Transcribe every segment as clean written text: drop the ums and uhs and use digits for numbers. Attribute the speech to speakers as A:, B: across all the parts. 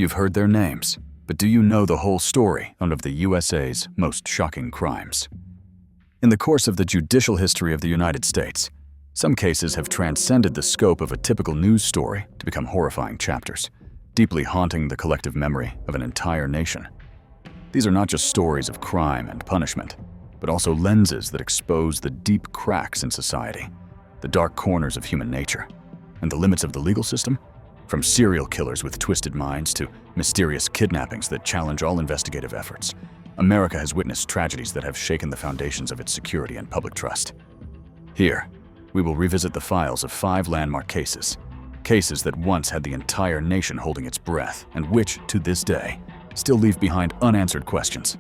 A: You've heard their names, but do you know the whole story on one of the USA's most shocking crimes? In the course of the judicial history of the United States, some cases have transcended the scope of a typical news story to become horrifying chapters, deeply haunting the collective memory of an entire nation. These are not just stories of crime and punishment, but also lenses that expose the deep cracks in society, the dark corners of human nature, and the limits of the legal system. From serial killers with twisted minds to mysterious kidnappings that challenge all investigative efforts, America has witnessed tragedies that have shaken the foundations of its security and public trust. Here, we will revisit the files of 5 landmark cases that once had the entire nation holding its breath and which, to this day, still leave behind unanswered questions.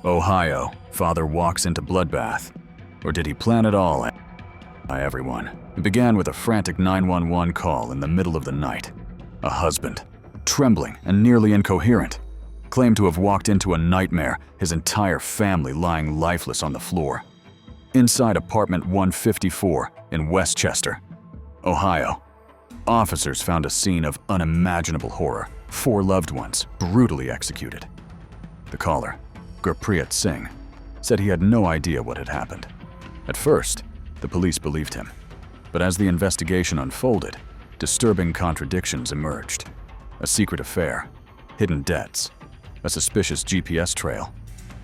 A: Ohio, father walks into bloodbath. Or did he plan it all? By everyone. It began with a frantic 911 call in the middle of the night. A husband, trembling and nearly incoherent, claimed to have walked into a nightmare, his entire family lying lifeless on the floor. Inside apartment 154 in Westchester, Ohio, officers found a scene of unimaginable horror, 4 loved ones brutally executed. The caller, Gurpreet Singh, said he had no idea what had happened. At first, the police believed him, but as the investigation unfolded, disturbing contradictions emerged. A secret affair, hidden debts, a suspicious GPS trail,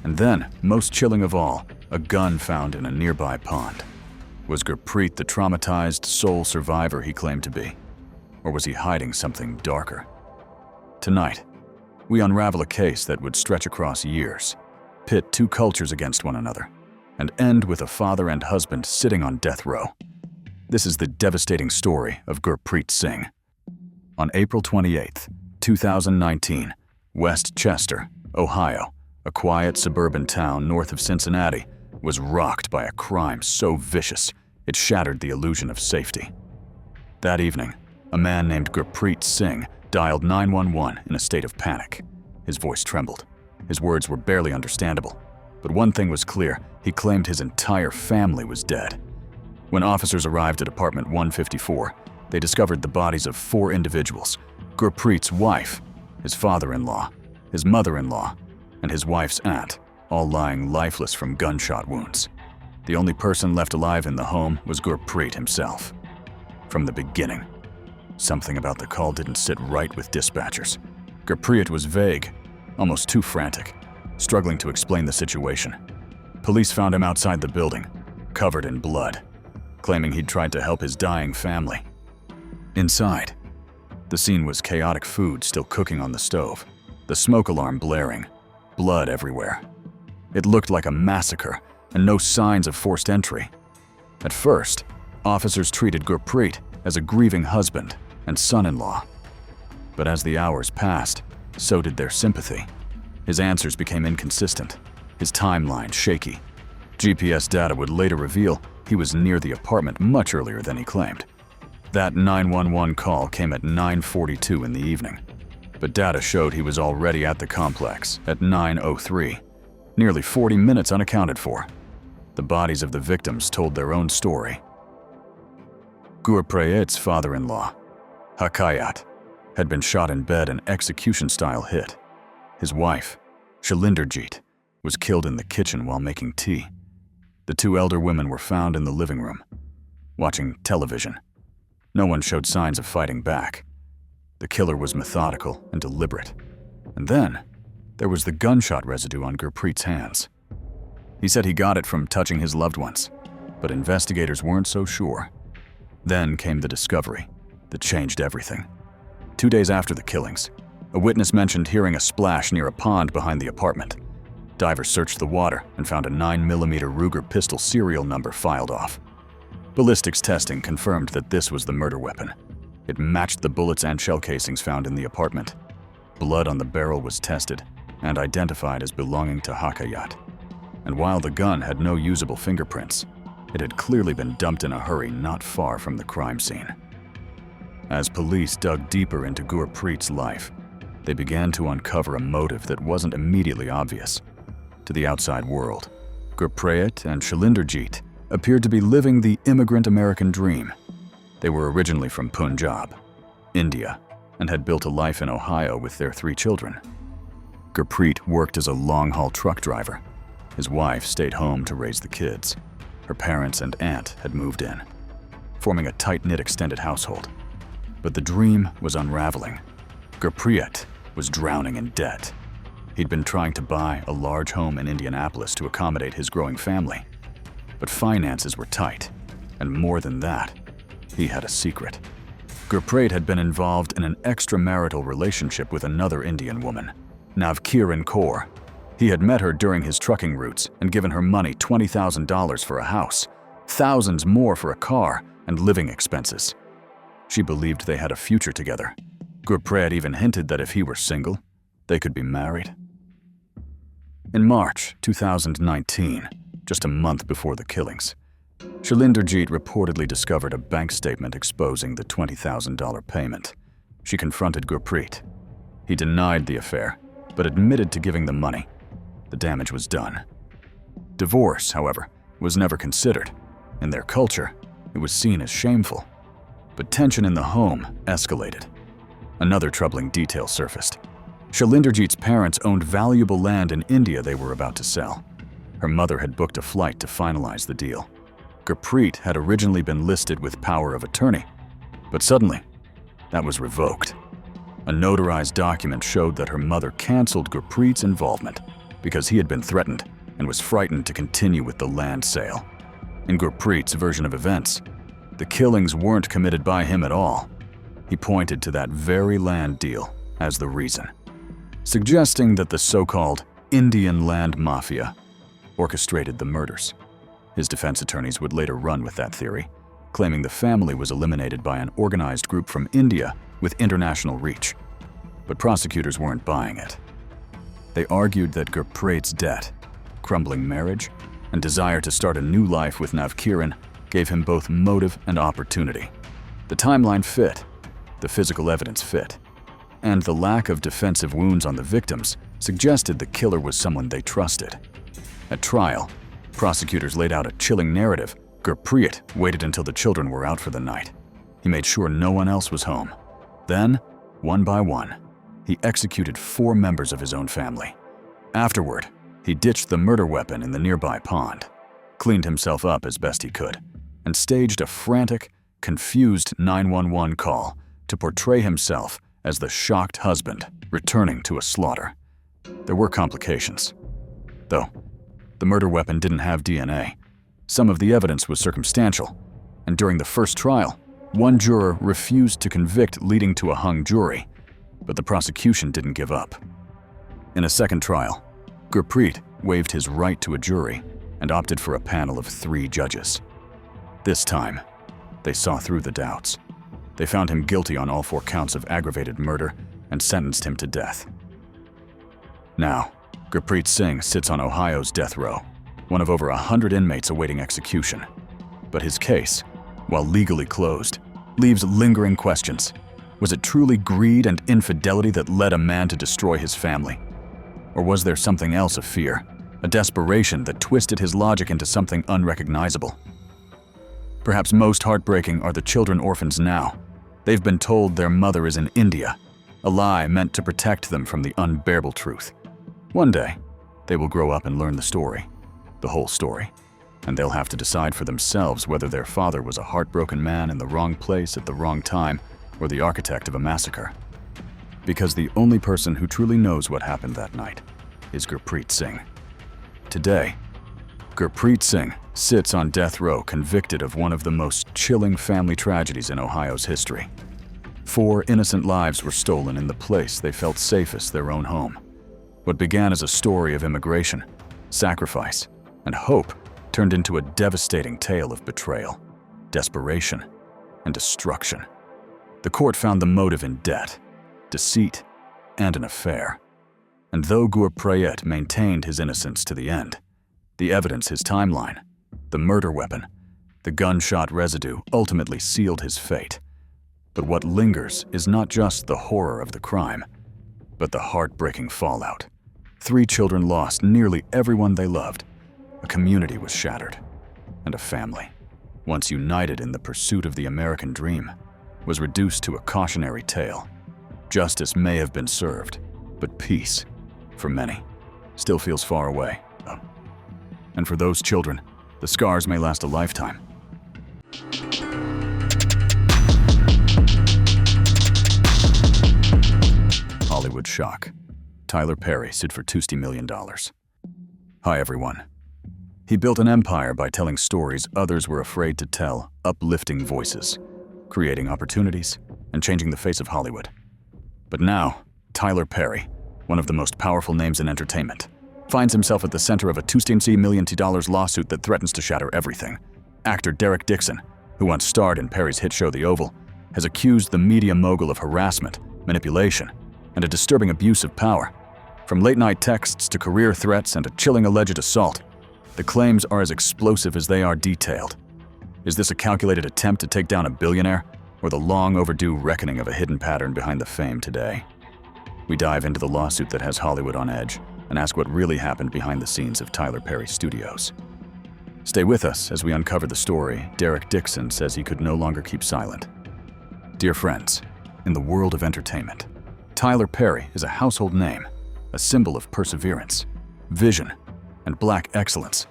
A: and then, most chilling of all, a gun found in a nearby pond. Was Gurpreet the traumatized sole survivor he claimed to be? Or was he hiding something darker? Tonight, we unravel a case that would stretch across years, pit 2 cultures against one another, and end with a father and husband sitting on death row. This is the devastating story of Gurpreet Singh. On April 28, 2019, Westchester, Ohio, a quiet suburban town north of Cincinnati, was rocked by a crime so vicious it shattered the illusion of safety. That evening, a man named Gurpreet Singh dialed 911 in a state of panic. His voice trembled. His words were barely understandable. But one thing was clear, he claimed his entire family was dead. When officers arrived at apartment 154, they discovered the bodies of 4 individuals: Gurpreet's wife, his father-in-law, his mother-in-law, and his wife's aunt, all lying lifeless from gunshot wounds. The only person left alive in the home was Gurpreet himself. From the beginning, something about the call didn't sit right with dispatchers. Gurpreet was vague, almost too frantic, struggling to explain the situation. Police found him outside the building, covered in blood, claiming he'd tried to help his dying family. Inside, the scene was chaotic food still cooking on the stove, the smoke alarm blaring, blood everywhere. It looked like a massacre, and no signs of forced entry. At first, officers treated Gurpreet as a grieving husband and son-in-law. But as the hours passed, so did their sympathy. His answers became inconsistent, his timeline shaky. GPS data would later reveal he was near the apartment much earlier than he claimed. That 911 call came at 9:42 in the evening, but data showed he was already at the complex at 9:03, nearly 40 minutes unaccounted for. The bodies of the victims told their own story. Gurpreet's father-in-law, Hakayat, had been shot in bed, an execution-style hit. His wife, Shalinderjeet, was killed in the kitchen while making tea. The 2 elder women were found in the living room, watching television. No one showed signs of fighting back. The killer was methodical and deliberate. And then, there was the gunshot residue on Gurpreet's hands. He said he got it from touching his loved ones, but investigators weren't so sure. Then came the discovery that changed everything. 2 days after the killings, a witness mentioned hearing a splash near a pond behind the apartment. Divers searched the water and found a 9mm Ruger pistol serial number filed off. Ballistics testing confirmed that this was the murder weapon. It matched the bullets and shell casings found in the apartment. Blood on the barrel was tested and identified as belonging to Hakayat. And while the gun had no usable fingerprints, it had clearly been dumped in a hurry not far from the crime scene. As police dug deeper into Gurpreet's life, they began to uncover a motive that wasn't immediately obvious. To the outside world, Gurpreet and Shalinderjeet appeared to be living the immigrant American dream. They were originally from Punjab, India, and had built a life in Ohio with their 3 children. Gurpreet worked as a long-haul truck driver. His wife stayed home to raise the kids. Her parents and aunt had moved in, forming a tight-knit extended household. But the dream was unraveling. Gurpreet was drowning in debt. He'd been trying to buy a large home in Indianapolis to accommodate his growing family. But finances were tight, and more than that, he had a secret. Gurpreet had been involved in an extramarital relationship with another Indian woman, Navkiran Kaur. He had met her during his trucking routes and given her money $20,000 for a house, thousands more for a car, and living expenses. She believed they had a future together. Gurpreet even hinted that if he were single, they could be married. In March 2019, just a month before the killings, Shailenderjeet reportedly discovered a bank statement exposing the $20,000 payment. She confronted Gurpreet. He denied the affair, but admitted to giving the money. The damage was done. Divorce, however, was never considered. In their culture, it was seen as shameful. But tension in the home escalated. Another troubling detail surfaced. Shailenderjeet's parents owned valuable land in India they were about to sell. Her mother had booked a flight to finalize the deal. Gurpreet had originally been listed with power of attorney, but suddenly, that was revoked. A notarized document showed that her mother canceled Gurpreet's involvement because he had been threatened and was frightened to continue with the land sale. In Gurpreet's version of events, the killings weren't committed by him at all. He pointed to that very land deal as the reason, suggesting that the so-called Indian land mafia orchestrated the murders. His defense attorneys would later run with that theory, claiming the family was eliminated by an organized group from India with international reach. But prosecutors weren't buying it. They argued that Gurpreet's debt, crumbling marriage, and desire to start a new life with Navkiran gave him both motive and opportunity. The timeline fit, the physical evidence fit, and the lack of defensive wounds on the victims suggested the killer was someone they trusted. At trial, prosecutors laid out a chilling narrative. Gurpreet waited until the children were out for the night. He made sure no one else was home. Then, one by one, he executed 4 members of his own family. Afterward, he ditched the murder weapon in the nearby pond, cleaned himself up as best he could, and staged a frantic, confused 911 call to portray himself as the shocked husband returning to a slaughter. There were complications, though. The murder weapon didn't have DNA. Some of the evidence was circumstantial, and during the first trial, one juror refused to convict, leading to a hung jury, but the prosecution didn't give up. In a second trial, Gurpreet waived his right to a jury and opted for a panel of 3 judges. This time, they saw through the doubts. They found him guilty on all 4 counts of aggravated murder and sentenced him to death. Now, Gurpreet Singh sits on Ohio's death row, one of over 100 inmates awaiting execution. But his case, while legally closed, leaves lingering questions. Was it truly greed and infidelity that led a man to destroy his family? Or was there something else of fear, a desperation that twisted his logic into something unrecognizable? Perhaps most heartbreaking are the children orphans now. They've been told their mother is in India, a lie meant to protect them from the unbearable truth. One day, they will grow up and learn the story, the whole story, and they'll have to decide for themselves whether their father was a heartbroken man in the wrong place at the wrong time or the architect of a massacre. Because the only person who truly knows what happened that night is Gurpreet Singh. Today, Gurpreet Singh sits on death row convicted of one of the most chilling family tragedies in Ohio's history. 4 innocent lives were stolen in the place they felt safest, their own home. What began as a story of immigration, sacrifice, and hope turned into a devastating tale of betrayal, desperation, and destruction. The court found the motive in debt, deceit, and an affair. And though Gurpreet maintained his innocence to the end, the evidence, his timeline, the murder weapon, the gunshot residue ultimately sealed his fate. But what lingers is not just the horror of the crime, but the heartbreaking fallout. 3 children lost, nearly everyone they loved. A community was shattered, and a family, once united in the pursuit of the American dream, was reduced to a cautionary tale. Justice may have been served, but peace, for many, still feels far away. And for those children, the scars may last a lifetime. Hollywood shock. Tyler Perry sued for $2 million. Hi everyone. He built an empire by telling stories others were afraid to tell, uplifting voices, creating opportunities, and changing the face of Hollywood. But now, Tyler Perry, one of the most powerful names in entertainment, finds himself at the center of a $2 million lawsuit that threatens to shatter everything. Actor Derek Dixon, who once starred in Perry's hit show The Oval, has accused the media mogul of harassment, manipulation, and a disturbing abuse of power. From late-night texts to career threats and a chilling alleged assault, the claims are as explosive as they are detailed. Is this a calculated attempt to take down a billionaire, or the long-overdue reckoning of a hidden pattern behind the fame today? We dive into the lawsuit that has Hollywood on edge and ask what really happened behind the scenes of Tyler Perry Studios. Stay with us as we uncover the story Derek Dixon says he could no longer keep silent. Dear friends, in the world of entertainment, Tyler Perry is a household name, a symbol of perseverance, vision, and black excellence.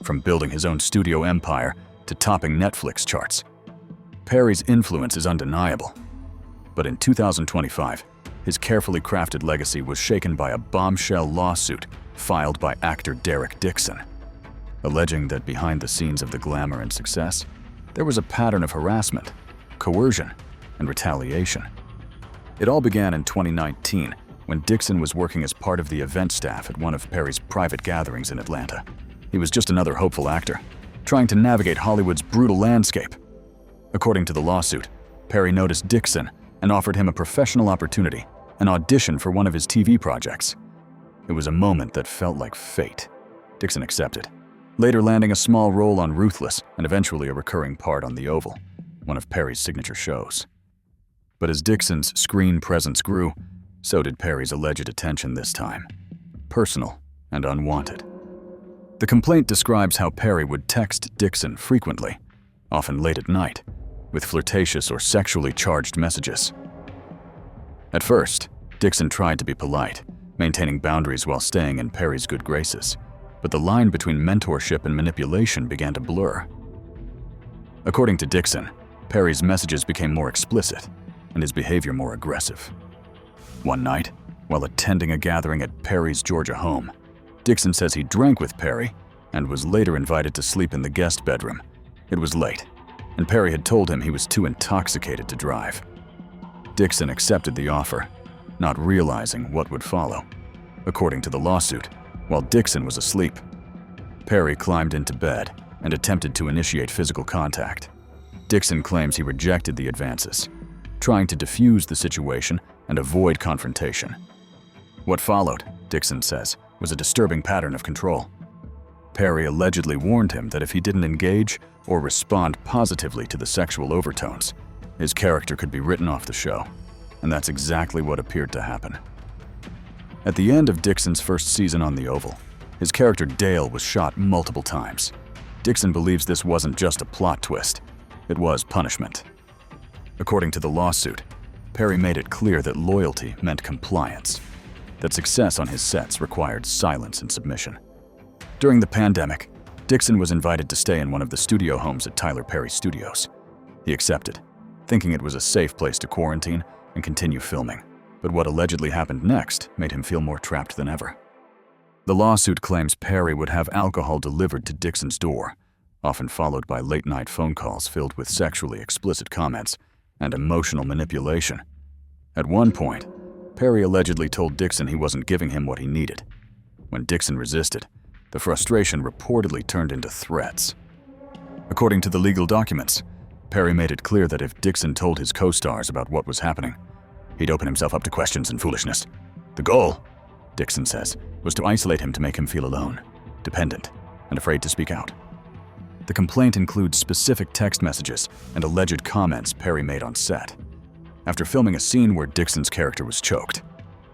A: From building his own studio empire to topping Netflix charts, Perry's influence is undeniable. But in 2025, his carefully crafted legacy was shaken by a bombshell lawsuit filed by actor Derek Dixon, alleging that behind the scenes of the glamour and success, there was a pattern of harassment, coercion, and retaliation. It all began in 2019 when Dixon was working as part of the event staff at one of Perry's private gatherings in Atlanta. He was just another hopeful actor, trying to navigate Hollywood's brutal landscape. According to the lawsuit, Perry noticed Dixon and offered him a professional opportunity, an audition for one of his TV projects. It was a moment that felt like fate. Dixon accepted, later landing a small role on Ruthless and eventually a recurring part on The Oval, one of Perry's signature shows. But as Dixon's screen presence grew, so did Perry's alleged attention this time, personal and unwanted. The complaint describes how Perry would text Dixon frequently, often late at night, with flirtatious or sexually charged messages. At first, Dixon tried to be polite, maintaining boundaries while staying in Perry's good graces, but the line between mentorship and manipulation began to blur. According to Dixon, Perry's messages became more explicit and his behavior more aggressive. One night, while attending a gathering at Perry's Georgia home, Dixon says he drank with Perry and was later invited to sleep in the guest bedroom. It was late, and Perry had told him he was too intoxicated to drive. Dixon accepted the offer, not realizing what would follow. According to the lawsuit, while Dixon was asleep, Perry climbed into bed and attempted to initiate physical contact. Dixon claims he rejected the advances, trying to defuse the situation and avoid confrontation. What followed, Dixon says, was a disturbing pattern of control. Perry allegedly warned him that if he didn't engage or respond positively to the sexual overtones, his character could be written off the show, and that's exactly what appeared to happen. At the end of Dixon's first season on The Oval, his character Dale was shot multiple times. Dixon believes this wasn't just a plot twist, it was punishment. According to the lawsuit, Perry made it clear that loyalty meant compliance, that success on his sets required silence and submission. During the pandemic, Dixon was invited to stay in one of the studio homes at Tyler Perry Studios. He accepted, thinking it was a safe place to quarantine and continue filming. But what allegedly happened next made him feel more trapped than ever. The lawsuit claims Perry would have alcohol delivered to Dixon's door, often followed by late-night phone calls filled with sexually explicit comments and emotional manipulation. At one point, Perry allegedly told Dixon he wasn't giving him what he needed. When Dixon resisted, the frustration reportedly turned into threats. According to the legal documents, Perry made it clear that if Dixon told his co-stars about what was happening, he'd open himself up to questions and foolishness. The goal, Dixon says, was to isolate him to make him feel alone, dependent, and afraid to speak out. The complaint includes specific text messages and alleged comments Perry made on set. After filming a scene where Dixon's character was choked,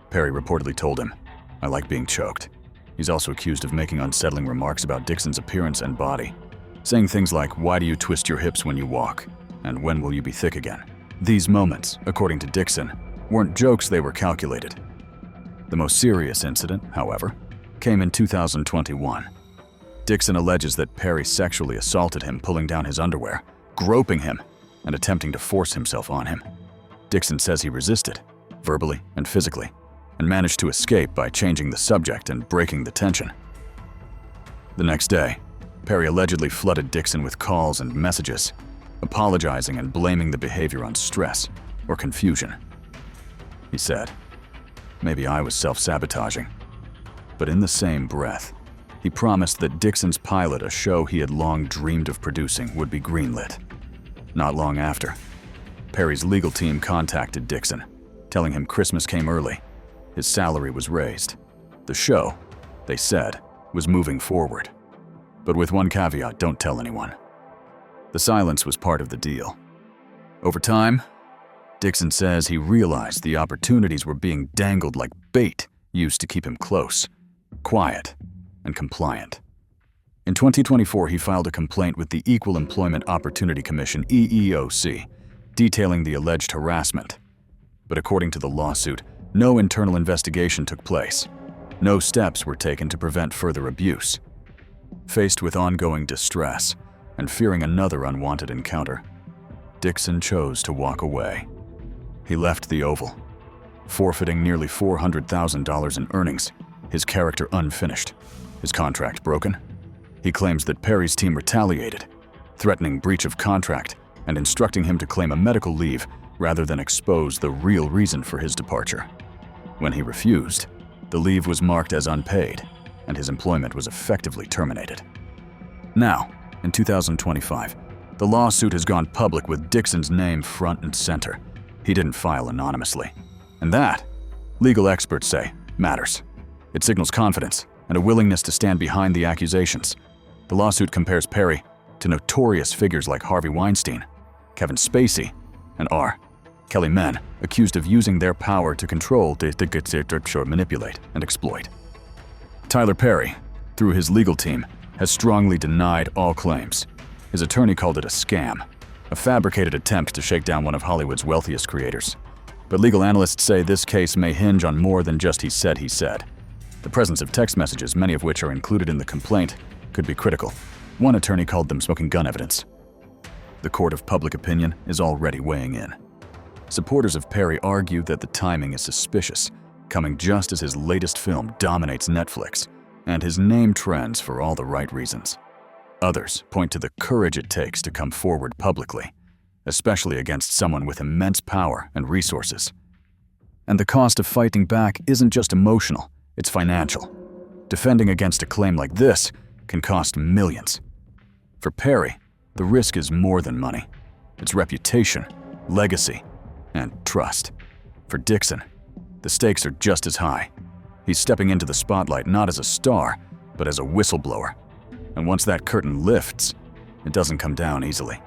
A: Perry reportedly told him, "I like being choked." He's also accused of making unsettling remarks about Dixon's appearance and body, saying things like, "Why do you twist your hips when you walk?" and "When will you be thick again?" These moments, according to Dixon, weren't jokes, they were calculated. The most serious incident, however, came in 2021. Dixon alleges that Perry sexually assaulted him, pulling down his underwear, groping him, and attempting to force himself on him. Dixon says he resisted, verbally and physically, and managed to escape by changing the subject and breaking the tension. The next day, Perry allegedly flooded Dixon with calls and messages, apologizing and blaming the behavior on stress or confusion. He said, "Maybe I was self-sabotaging." But in the same breath, he promised that Dixon's pilot, a show he had long dreamed of producing, would be greenlit. Not long after, Perry's legal team contacted Dixon, telling him Christmas came early. His salary was raised. The show, they said, was moving forward. But with one caveat: don't tell anyone. The silence was part of the deal. Over time, Dixon says he realized the opportunities were being dangled like bait used to keep him close, quiet, and compliant. In 2024, he filed a complaint with the Equal Employment Opportunity Commission, EEOC, detailing the alleged harassment. But according to the lawsuit, no internal investigation took place. No steps were taken to prevent further abuse. Faced with ongoing distress and fearing another unwanted encounter, Dixon chose to walk away. He left the Oval, forfeiting nearly $400,000 in earnings, his character unfinished, his contract broken. He claims that Perry's team retaliated, threatening breach of contract and instructing him to claim a medical leave rather than expose the real reason for his departure. When he refused, the leave was marked as unpaid, and his employment was effectively terminated. Now, in 2025, the lawsuit has gone public with Dixon's name front and center. He didn't file anonymously. And that, legal experts say, matters. It signals confidence and a willingness to stand behind the accusations. The lawsuit compares Perry to notorious figures like Harvey Weinstein, Kevin Spacey, and R. Kelly, men accused of using their power to control, manipulate, and exploit. Tyler Perry, through his legal team, has strongly denied all claims. His attorney called it a scam, a fabricated attempt to shake down one of Hollywood's wealthiest creators. But legal analysts say this case may hinge on more than just he said. The presence of text messages, many of which are included in the complaint, could be critical. One attorney called them smoking gun evidence. The court of public opinion is already weighing in. Supporters of Perry argue that the timing is suspicious, coming just as his latest film dominates Netflix, and his name trends for all the right reasons. Others point to the courage it takes to come forward publicly, especially against someone with immense power and resources. And the cost of fighting back isn't just emotional, it's financial. Defending against a claim like this can cost millions. For Perry, the risk is more than money. It's reputation, legacy, and trust. For Dixon, the stakes are just as high. He's stepping into the spotlight not as a star, but as a whistleblower. And once that curtain lifts, it doesn't come down easily.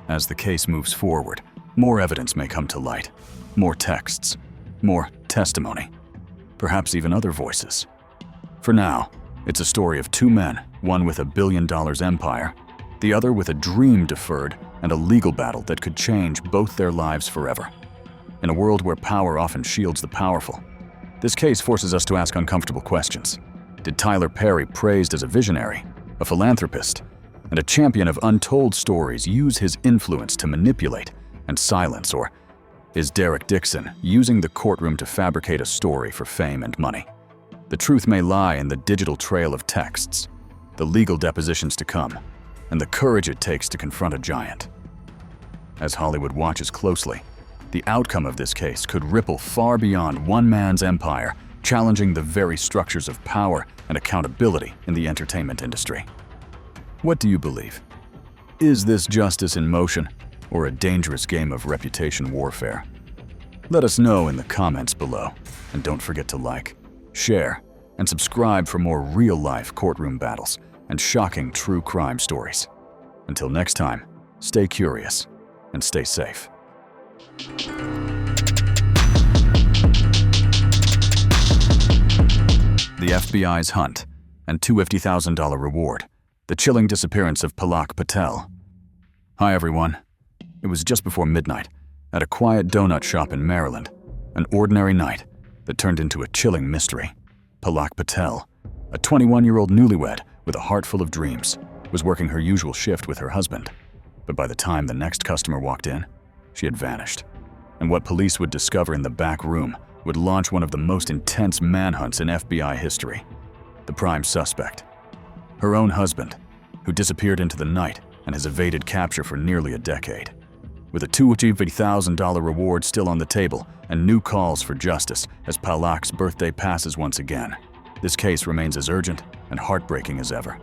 A: As the case moves forward, more evidence may come to light, more texts, more testimony, perhaps even other voices. For now, it's a story of two men, one with $1 billion empire, the other with a dream deferred and a legal battle that could change both their lives forever. In a world where power often shields the powerful, this case forces us to ask uncomfortable questions. Did Tyler Perry, praised as a visionary, a philanthropist, and a champion of untold stories, use his influence to manipulate and silence, or is Derek Dixon using the courtroom to fabricate a story for fame and money? The truth may lie in the digital trail of texts, the legal depositions to come, and the courage it takes to confront a giant. As Hollywood watches closely, the outcome of this case could ripple far beyond one man's empire, challenging the very structures of power and accountability in the entertainment industry. What do you believe? Is this justice in motion, or a dangerous game of reputation warfare? Let us know in the comments below, and don't forget to like, share, and subscribe for more real-life courtroom battles and shocking true crime stories. Until next time, stay curious and stay safe. The FBI's hunt and $250,000 reward. The chilling disappearance of Palak Patel. Hi everyone. It was just before midnight, at a quiet donut shop in Maryland, An ordinary night that turned into a chilling mystery. Palak Patel, a 21-year-old newlywed with a heart full of dreams, was working her usual shift with her husband. But by the time the next customer walked in, she had vanished. And what police would discover in the back room would launch one of the most intense manhunts in FBI history. The prime suspect, her own husband, who disappeared into the night and has evaded capture for nearly a decade. With a $250,000 reward still on the table and new calls for justice as Palak's birthday passes once again, this case remains as urgent and heartbreaking as ever.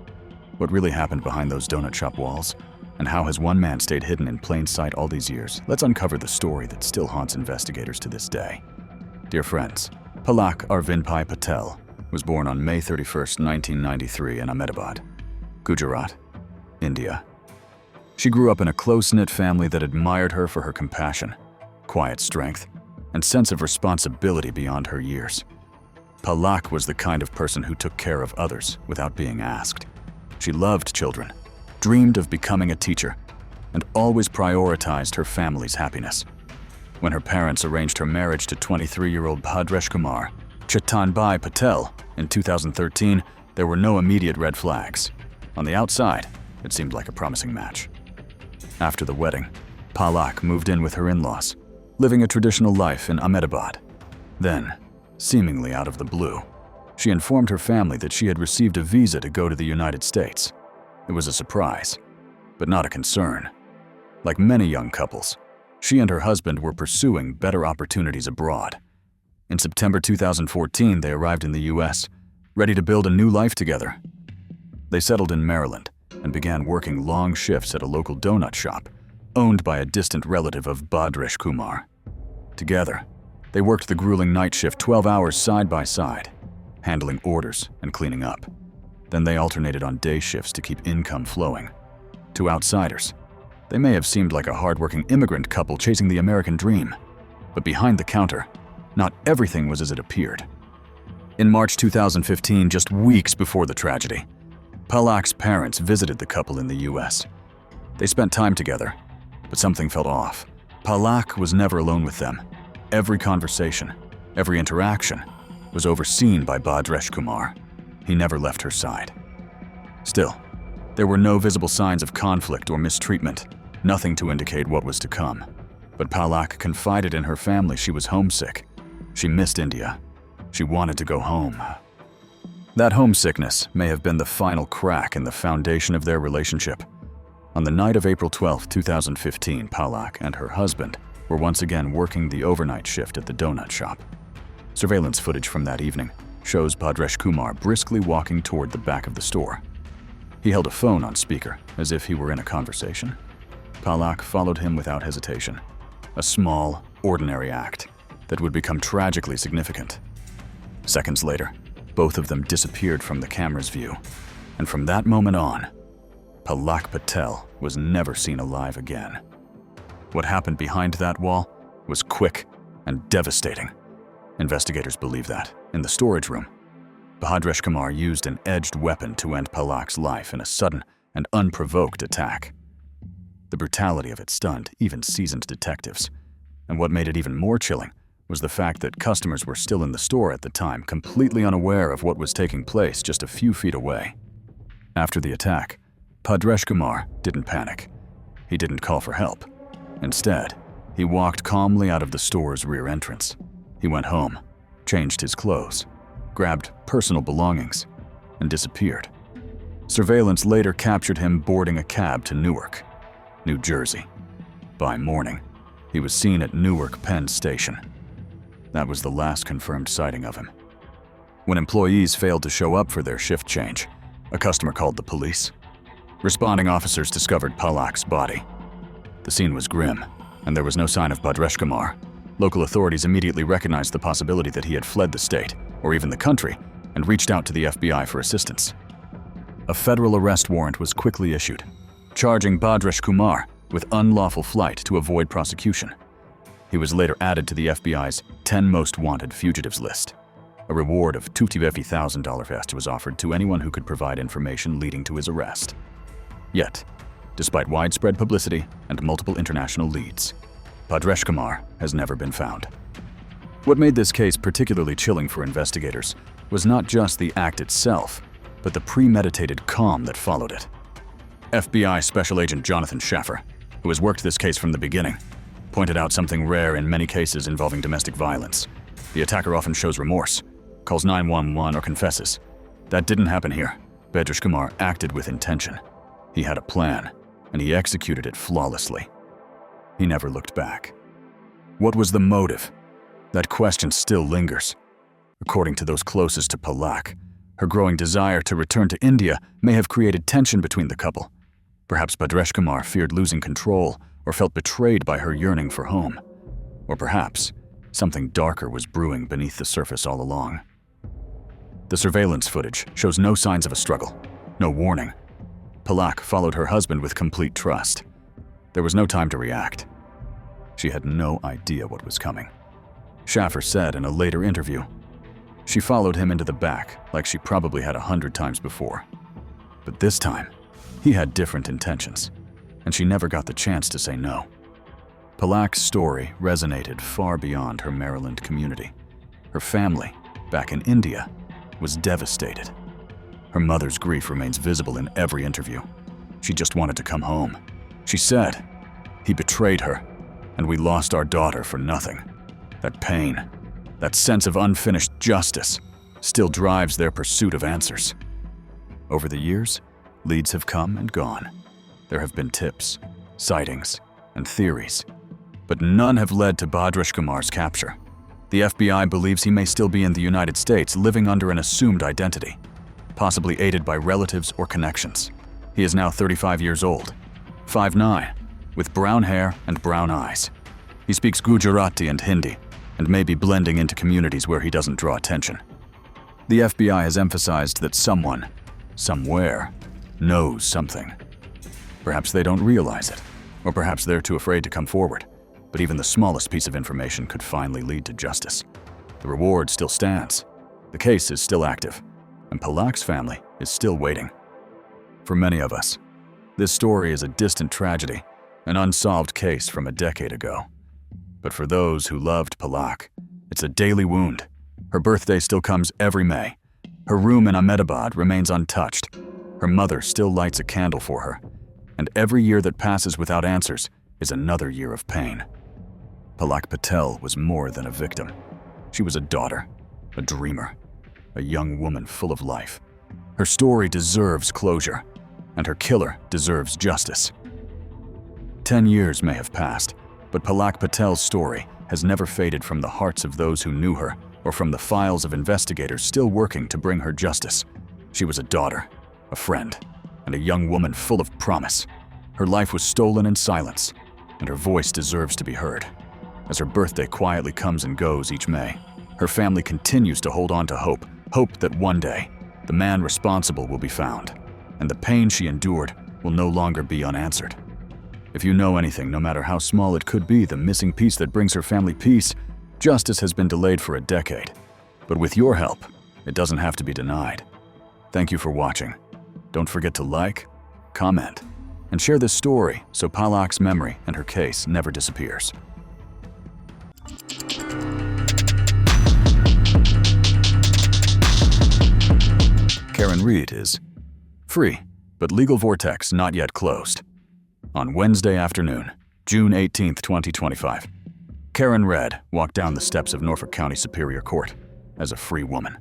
A: What really happened behind those donut shop walls? And how has one man stayed hidden in plain sight all these years? Let's uncover the story that still haunts investigators to this day. Dear friends, Palak Arvindbhai Patel was born on May 31, 1993 in Ahmedabad, Gujarat, India. She grew up in a close-knit family that admired her for her compassion, quiet strength, and sense of responsibility beyond her years. Palak was the kind of person who took care of others without being asked. She loved children, dreamed of becoming a teacher, and always prioritized her family's happiness. When her parents arranged her marriage to 23-year-old Bhadresh Kumar Chetanbhai Patel in 2013, there were no immediate red flags. On the outside, it seemed like a promising match. After the wedding, Palak moved in with her in-laws, living a traditional life in Ahmedabad. Then, seemingly out of the blue, she informed her family that she had received a visa to go to the United States. It was a surprise, but not a concern. Like many young couples, she and her husband were pursuing better opportunities abroad. In September 2014, they arrived in the US, ready to build a new life together. They settled in Maryland and began working long shifts at a local donut shop, owned by a distant relative of Bhadresh Kumar. Together, they worked the grueling night shift 12 hours side by side, handling orders and cleaning up. Then they alternated on day shifts to keep income flowing. To outsiders, they may have seemed like a hardworking immigrant couple chasing the American dream, but behind the counter, not everything was as it appeared. In March 2015, just weeks before the tragedy, Palak's parents visited the couple in the US. They spent time together, but something felt off. Palak was never alone with them. Every conversation, every interaction was overseen by Bhadresh Kumar. He never left her side. Still, there were no visible signs of conflict or mistreatment, nothing to indicate what was to come. But Palak confided in her family she was homesick. She missed India. She wanted to go home. That homesickness may have been the final crack in the foundation of their relationship. On the night of April 12, 2015, Palak and her husband were once again working the overnight shift at the donut shop. Surveillance footage from that evening shows Bhadresh Kumar briskly walking toward the back of the store. He held a phone on speaker, as if he were in a conversation. Palak followed him without hesitation. A small, ordinary act that would become tragically significant. Seconds later, both of them disappeared from the camera's view, and from that moment on, Palak Patel was never seen alive again. What happened behind that wall was quick and devastating. Investigators believe that, in the storage room, Bhadresh Kumar used an edged weapon to end Palak's life in a sudden and unprovoked attack. The brutality of it stunned even seasoned detectives, and what made it even more chilling was the fact that customers were still in the store at the time, completely unaware of what was taking place just a few feet away. After the attack, Bhadresh Kumar didn't panic. He didn't call for help. Instead, he walked calmly out of the store's rear entrance. He went home, changed his clothes, grabbed personal belongings, and disappeared. Surveillance later captured him boarding a cab to Newark, New Jersey. By morning, he was seen at Newark Penn Station. That was the last confirmed sighting of him. When employees failed to show up for their shift change, a customer called the police. Responding officers discovered Palak's body. The scene was grim, and there was no sign of Bhadresh Kumar. Local authorities immediately recognized the possibility that he had fled the state, or even the country, and reached out to the FBI for assistance. A federal arrest warrant was quickly issued, charging Bhadresh Kumar with unlawful flight to avoid prosecution. He was later added to the FBI's 10 most wanted fugitives list. A reward of $250,000 was offered to anyone who could provide information leading to his arrest. Yet, despite widespread publicity and multiple international leads, Bhadresh Kumar has never been found. What made this case particularly chilling for investigators was not just the act itself, but the premeditated calm that followed it. FBI Special Agent Jonathan Schaffer, who has worked this case from the beginning, pointed out something rare in many cases involving domestic violence. The attacker often shows remorse, calls 911 or confesses. That didn't happen here. Bedresh Kumar acted with intention. He had a plan, and he executed it flawlessly. He never looked back. What was the motive? That question still lingers. According to those closest to Palak, her growing desire to return to India may have created tension between the couple. Perhaps Bedresh Kumar feared losing control or felt betrayed by her yearning for home. Or perhaps something darker was brewing beneath the surface all along. The surveillance footage shows no signs of a struggle, no warning. Palak followed her husband with complete trust. There was no time to react. She had no idea what was coming. Schaffer said in a later interview, she followed him into the back like she probably had 100 times before. But this time, he had different intentions, and she never got the chance to say no. Palak's story resonated far beyond her Maryland community. Her family, back in India, was devastated. Her mother's grief remains visible in every interview. She just wanted to come home. She said, "He betrayed her, and we lost our daughter for nothing." That pain, that sense of unfinished justice, still drives their pursuit of answers. Over the years, leads have come and gone. There have been tips, sightings, and theories, but none have led to Bedresh Kumar's capture. The FBI believes he may still be in the United States, living under an assumed identity, possibly aided by relatives or connections. He is now 35 years old, 5'9", with brown hair and brown eyes. He speaks Gujarati and Hindi, and may be blending into communities where he doesn't draw attention. The FBI has emphasized that someone, somewhere, knows something. Perhaps they don't realize it, or perhaps they're too afraid to come forward, but even the smallest piece of information could finally lead to justice. The reward still stands, the case is still active, and Palak's family is still waiting. For many of us, this story is a distant tragedy, an unsolved case from a decade ago. But for those who loved Palak, it's a daily wound. Her birthday still comes every May. Her room in Ahmedabad remains untouched. Her mother still lights a candle for her. And every year that passes without answers is another year of pain. Palak Patel was more than a victim. She was a daughter, a dreamer, a young woman full of life. Her story deserves closure, and her killer deserves justice. 10 years may have passed, but Palak Patel's story has never faded from the hearts of those who knew her or from the files of investigators still working to bring her justice. She was a daughter, a friend, and a young woman full of promise. Her life was stolen in silence, and her voice deserves to be heard. As her birthday quietly comes and goes each May, her family continues to hold on to hope, hope that one day, the man responsible will be found, and the pain she endured will no longer be unanswered. If you know anything, no matter how small it could be, the missing piece that brings her family peace, justice has been delayed for a decade. But with your help, it doesn't have to be denied. Thank you for watching. Don't forget to like, comment, and share this story so Palak's memory and her case never disappears. Karen Reed is free, but legal vortex not yet closed. On Wednesday afternoon, June 18, 2025, Karen Reed walked down the steps of Norfolk County Superior Court as a free woman.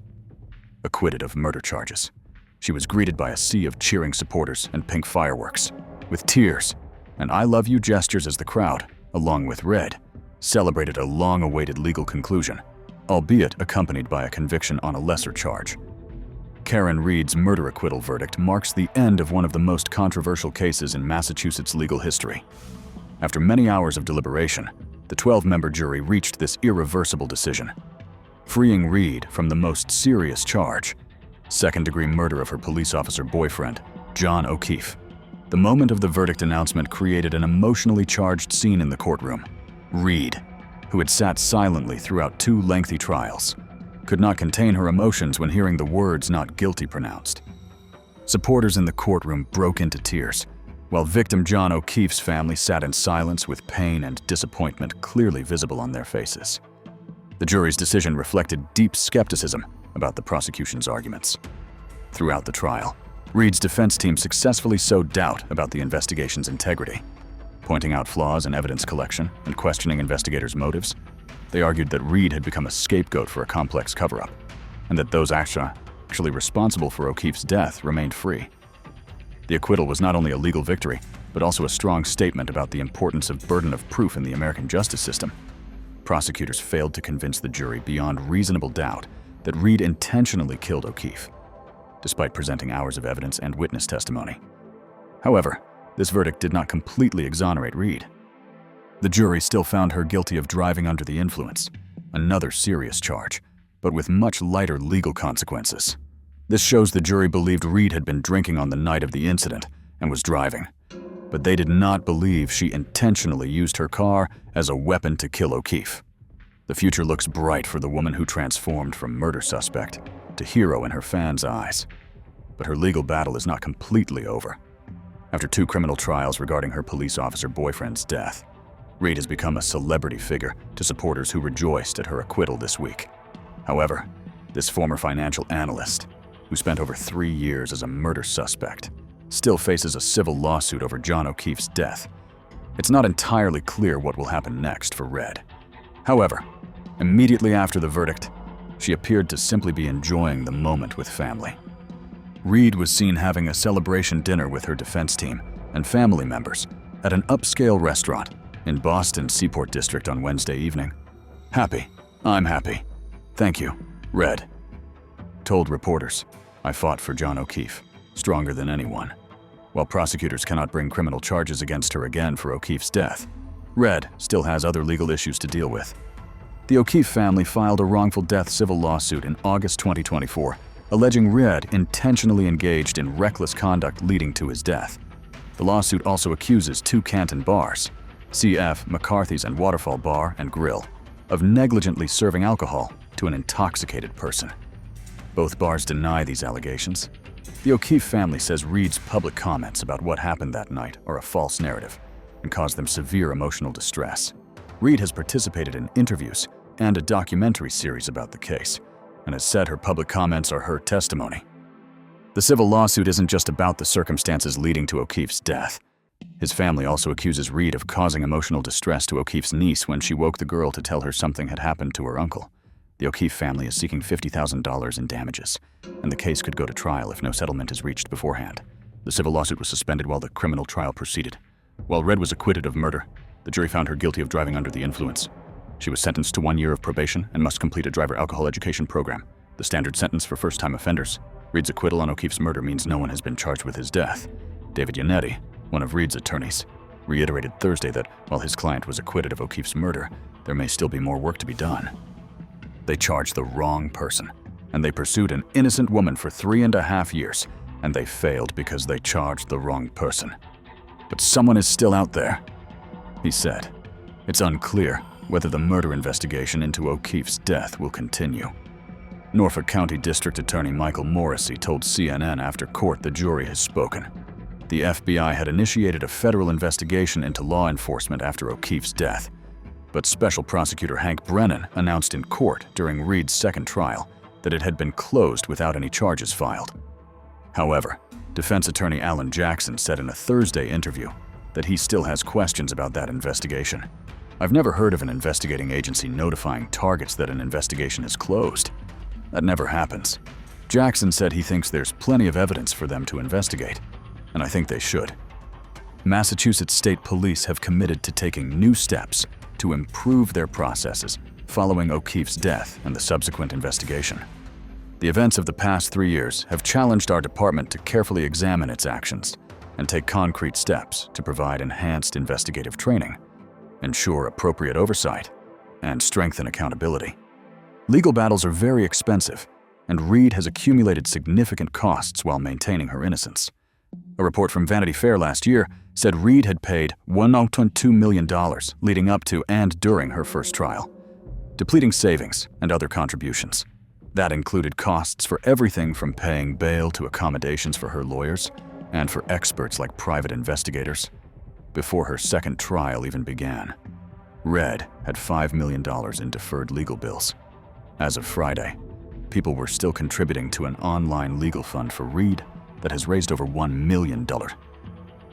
A: Acquitted of murder charges, she was greeted by a sea of cheering supporters and pink fireworks, with tears and "I love you" gestures as the crowd, along with Reed, celebrated a long-awaited legal conclusion, albeit accompanied by a conviction on a lesser charge. Karen Reed's murder acquittal verdict marks the end of one of the most controversial cases in Massachusetts legal history. After many hours of deliberation, the 12-member jury reached this irreversible decision, freeing Reed from the most serious charge, second-degree murder of her police officer boyfriend, John O'Keefe. The moment of the verdict announcement created an emotionally charged scene in the courtroom. Reed, who had sat silently throughout 2 lengthy trials, could not contain her emotions when hearing the words "not guilty" pronounced. Supporters in the courtroom broke into tears, while victim John O'Keefe's family sat in silence with pain and disappointment clearly visible on their faces. The jury's decision reflected deep skepticism about the prosecution's arguments. Throughout the trial, Reed's defense team successfully sowed doubt about the investigation's integrity. Pointing out flaws in evidence collection and questioning investigators' motives, they argued that Reed had become a scapegoat for a complex cover-up, and that those actually responsible for O'Keefe's death remained free. The acquittal was not only a legal victory, but also a strong statement about the importance of burden of proof in the American justice system. Prosecutors failed to convince the jury beyond reasonable doubt that Reed intentionally killed O'Keefe, despite presenting hours of evidence and witness testimony. However, this verdict did not completely exonerate Reed. The jury still found her guilty of driving under the influence, another serious charge, but with much lighter legal consequences. This shows the jury believed Reed had been drinking on the night of the incident and was driving, but they did not believe she intentionally used her car as a weapon to kill O'Keefe. The future looks bright for the woman who transformed from murder suspect to hero in her fans' eyes. But her legal battle is not completely over. After 2 criminal trials regarding her police officer boyfriend's death, Reed has become a celebrity figure to supporters who rejoiced at her acquittal this week. However, this former financial analyst, who spent over 3 years as a murder suspect, still faces a civil lawsuit over John O'Keefe's death. It's not entirely clear what will happen next for Red. However, immediately after the verdict, she appeared to simply be enjoying the moment with family. Reed was seen having a celebration dinner with her defense team and family members at an upscale restaurant in Boston's Seaport District on Wednesday evening. "Happy. I'm happy. Thank you, Red." Told reporters, "I fought for John O'Keefe, stronger than anyone." While prosecutors cannot bring criminal charges against her again for O'Keefe's death, Red still has other legal issues to deal with. The O'Keefe family filed a wrongful death civil lawsuit in August 2024, alleging Red intentionally engaged in reckless conduct leading to his death. The lawsuit also accuses 2 Canton bars, C.F. McCarthy's and Waterfall Bar and Grill, of negligently serving alcohol to an intoxicated person. Both bars deny these allegations. The O'Keefe family says Reed's public comments about what happened that night are a false narrative and caused them severe emotional distress. Reed has participated in interviews and a documentary series about the case, and has said her public comments are her testimony. The civil lawsuit isn't just about the circumstances leading to O'Keefe's death. His family also accuses Reed of causing emotional distress to O'Keefe's niece when she woke the girl to tell her something had happened to her uncle. The O'Keefe family is seeking $50,000 in damages, and the case could go to trial if no settlement is reached beforehand. The civil lawsuit was suspended while the criminal trial proceeded. While Red was acquitted of murder, the jury found her guilty of driving under the influence. She was sentenced to 1 year of probation and must complete a driver alcohol education program, the standard sentence for first-time offenders. Reed's acquittal on O'Keefe's murder means no one has been charged with his death. David Yannetti, one of Reed's attorneys, reiterated Thursday that while his client was acquitted of O'Keefe's murder, there may still be more work to be done. They charged the wrong person, and they pursued an innocent woman for 3.5 years, and they failed because they charged the wrong person. But someone is still out there, he said. It's unclear whether the murder investigation into O'Keefe's death will continue. Norfolk County District Attorney Michael Morrissey told CNN after court the jury has spoken. The FBI had initiated a federal investigation into law enforcement after O'Keefe's death, but Special Prosecutor Hank Brennan announced in court during Reed's second trial that it had been closed without any charges filed. However, defense attorney Alan Jackson said in a Thursday interview that he still has questions about that investigation. "I've never heard of an investigating agency notifying targets that an investigation is closed. That never happens." Jackson said he thinks there's plenty of evidence for them to investigate, and I think they should. Massachusetts State Police have committed to taking new steps to improve their processes following O'Keefe's death and the subsequent investigation. The events of the past 3 years have challenged our department to carefully examine its actions and take concrete steps to provide enhanced investigative training, ensure appropriate oversight, and strengthen accountability. Legal battles are very expensive, and Reed has accumulated significant costs while maintaining her innocence. A report from Vanity Fair last year said Reed had paid $1.2 million leading up to and during her first trial, depleting savings and other contributions. That included costs for everything from paying bail to accommodations for her lawyers and for experts like private investigators before her second trial even began. Red had $5 million in deferred legal bills. As of Friday, people were still contributing to an online legal fund for Reed that has raised over $1 million.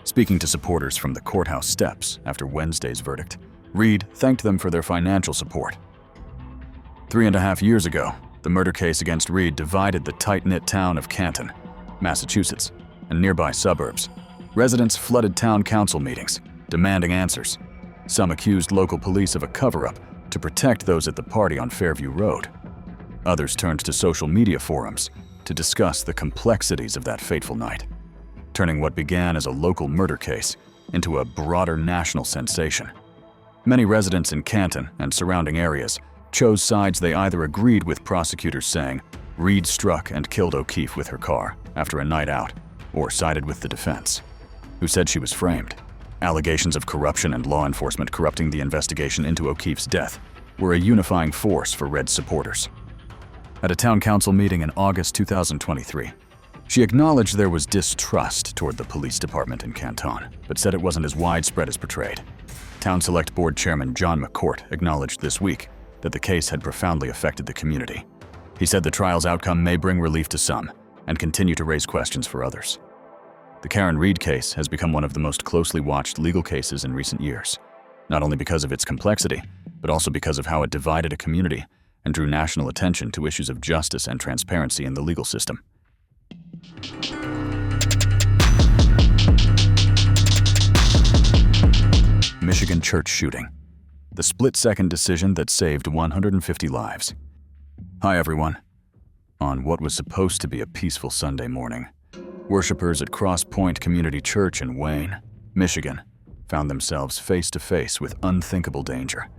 A: Speaking to supporters from the courthouse steps after Wednesday's verdict, Reed thanked them for their financial support. 3.5 years ago, the murder case against Reed divided the tight-knit town of Canton, Massachusetts, and nearby suburbs. Residents flooded town council meetings, demanding answers. Some accused local police of a cover-up to protect those at the party on Fairview Road. Others turned to social media forums to discuss the complexities of that fateful night, turning what began as a local murder case into a broader national sensation. Many residents in Canton and surrounding areas chose sides they either agreed with prosecutors saying Reed struck and killed O'Keefe with her car after a night out, or sided with the defense, who said she was framed. Allegations of corruption and law enforcement corrupting the investigation into O'Keefe's death were a unifying force for Red supporters. At a town council meeting in August 2023, she acknowledged there was distrust toward the police department in Canton, but said it wasn't as widespread as portrayed. Town Select Board Chairman John McCourt acknowledged this week that the case had profoundly affected the community. He said the trial's outcome may bring relief to some and continue to raise questions for others. The Karen Reed case has become one of the most closely watched legal cases in recent years, not only because of its complexity, but also because of how it divided a community and drew national attention to issues of justice and transparency in the legal system. Michigan church shooting. The split-second decision that saved 150 lives. Hi everyone. On what was supposed to be a peaceful Sunday morning, worshipers at Cross Point Community Church in Wayne, Michigan, found themselves face-to-face with unthinkable danger.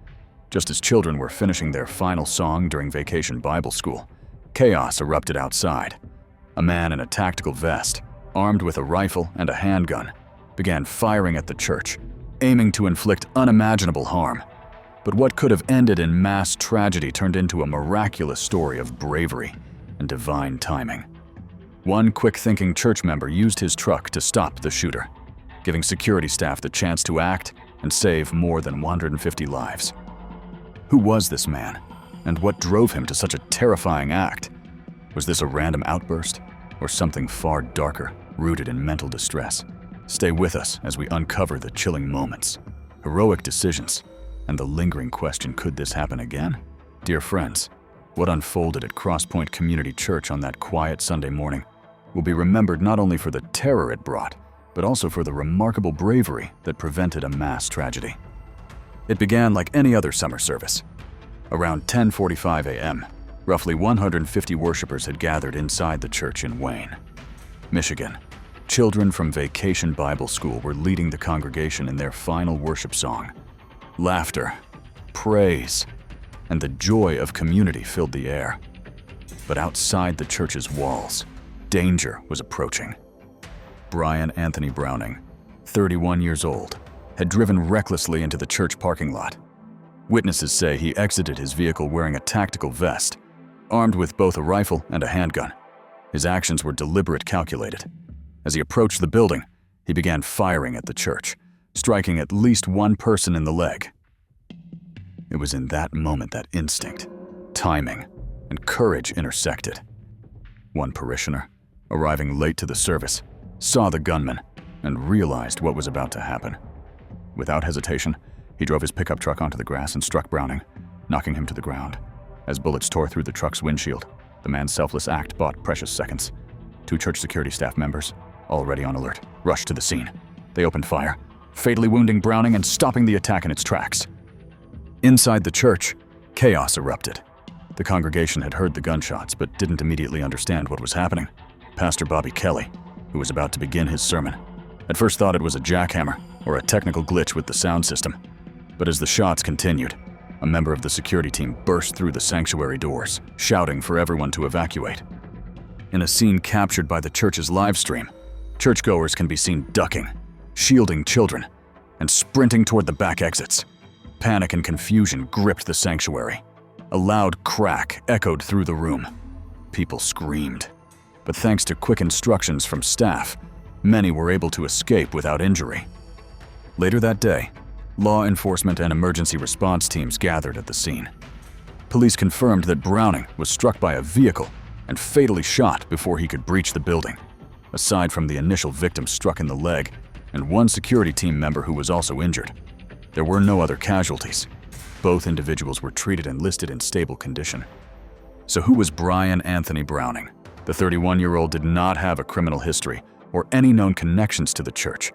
A: Just as children were finishing their final song during vacation Bible school, chaos erupted outside. A man in a tactical vest, armed with a rifle and a handgun, began firing at the church, aiming to inflict unimaginable harm. But what could have ended in mass tragedy turned into a miraculous story of bravery and divine timing. One quick-thinking church member used his truck to stop the shooter, giving security staff the chance to act and save more than 150 lives. Who was this man, and what drove him to such a terrifying act? Was this a random outburst, or something far darker, rooted in mental distress? Stay with us as we uncover the chilling moments, heroic decisions, and the lingering question, could this happen again? Dear friends, what unfolded at Cross Point Community Church on that quiet Sunday morning will be remembered not only for the terror it brought, but also for the remarkable bravery that prevented a mass tragedy. It began like any other summer service. Around 10:45 a.m., roughly 150 worshipers had gathered inside the church in Wayne, Michigan. Children from Vacation Bible School were leading the congregation in their final worship song. Laughter, praise, and the joy of community filled the air. But outside the church's walls, danger was approaching. Brian Anthony Browning, 31 years old, had driven recklessly into the church parking lot. Witnesses say he exited his vehicle wearing a tactical vest, armed with both a rifle and a handgun. His actions were deliberate, calculated. As he approached the building, he began firing at the church, striking at least one person in the leg. It was in that moment that instinct, timing, and courage intersected. One parishioner, arriving late to the service, saw the gunman and realized what was about to happen. Without hesitation, he drove his pickup truck onto the grass and struck Browning, knocking him to the ground. As bullets tore through the truck's windshield, the man's selfless act bought precious seconds. 2 church security staff members, already on alert, rushed to the scene. They opened fire, fatally wounding Browning and stopping the attack in its tracks. Inside the church, chaos erupted. The congregation had heard the gunshots but didn't immediately understand what was happening. Pastor Bobby Kelly, who was about to begin his sermon, at first thought it was a jackhammer or a technical glitch with the sound system. But as the shots continued, a member of the security team burst through the sanctuary doors, shouting for everyone to evacuate. In a scene captured by the church's live stream, churchgoers can be seen ducking, shielding children, and sprinting toward the back exits. Panic and confusion gripped the sanctuary. A loud crack echoed through the room. People screamed. But thanks to quick instructions from staff, many were able to escape without injury. Later that day, Law enforcement and emergency response teams gathered at the scene. Police confirmed that Browning was struck by a vehicle and fatally shot before he could breach the building. Aside from the initial victim struck in the leg and one security team member who was also injured, there were no other casualties. Both individuals were treated and listed in stable condition. So who was Brian Anthony Browning? The 31-year-old did not have a criminal history or any known connections to the church.